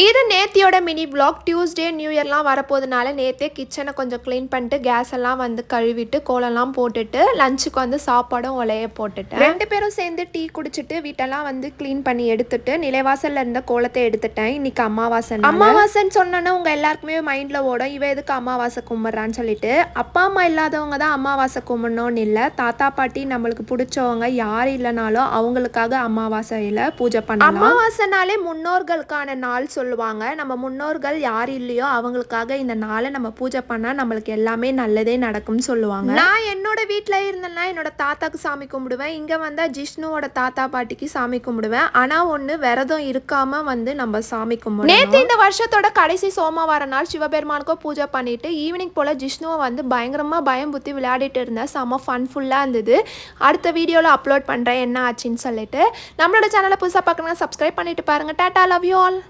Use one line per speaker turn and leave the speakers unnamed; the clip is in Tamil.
இது நேத்தியோட மினி vlog. டியூஸ்டே நியூ இயர்லாம் வரப்போதுனால நேத்தே கிச்சனை கொஞ்சம் க்ளீன் பண்ணிட்டு கேஸ் எல்லாம் வந்து கழுவிட்டு கோலம்லாம் போட்டுட்டு லஞ்சுக்கு வந்து சாப்பாடும் ஒலைய போட்டுட்டேன். 2 பேரும் சேர்ந்து டீ குடிச்சிட்டு வீட்டெல்லாம் வந்து க்ளீன் பண்ணி எடுத்துட்டு நிலைவாசல்ல இருந்த கோலத்தை எடுத்துட்டேன். இன்னைக்கு அமாவாசைன்னு சொன்னோன்னா உங்க எல்லாருக்குமே மைண்ட்ல ஓடும் இவ எதுக்கு அமாவாசை கும்பிட்றான்னு சொல்லிட்டு. அப்பா அம்மா இல்லாதவங்க தான் அமாவாசை கும்பிடணும்னு இல்லை, தாத்தா பாட்டி நம்மளுக்கு பிடிச்சவங்க யார் இல்லைனாலும் அவங்களுக்காக அமாவாசையில பூஜை பண்ணலாம். அமாவாசைனாலே முன்னோர்களுக்கான நாள் சொல்லுவாங்க. நம்ம முன்னோர்கள் யார் இல்லையோ அவங்களுக்காக இந்த நாளை நம்ம பூஜை பண்ணால் நம்மளுக்கு எல்லாமே நல்லதே நடக்கும்னு சொல்லுவாங்க. நான் என்னோட வீட்டில் இருந்தேன்னா என்னோட தாத்தாக்கு சாமி கும்பிடுவேன், இங்கே வந்தால் ஜிஷ்ணுவோட தாத்தா பாட்டிக்கு சாமி கும்பிடுவேன். ஆனால் ஒன்று விரதம் இருக்காம வந்து நம்ம சாமி கும்பிடுவோம். நேற்று இந்த வருஷத்தோட கடைசி சோமவார நாள் சிவபெருமானுக்கும் பூஜை பண்ணிட்டு ஈவினிங் போல் ஜிஷ்ணுவை வந்து பயங்கரமாக பயம் புத்தி விளையாடிட்டு இருந்தேன். செம்ம ஃபன்ஃபுல்லாக இருந்தது. அடுத்த வீடியோவில் அப்லோட் பண்ணுறேன் என்ன ஆச்சுன்னு சொல்லிட்டு. நம்மளோட சேனலை புதுசாக பார்க்கணுங்க சப்ஸ்கிரைப் பண்ணிட்டு பாருங்கள். Tata, love you all.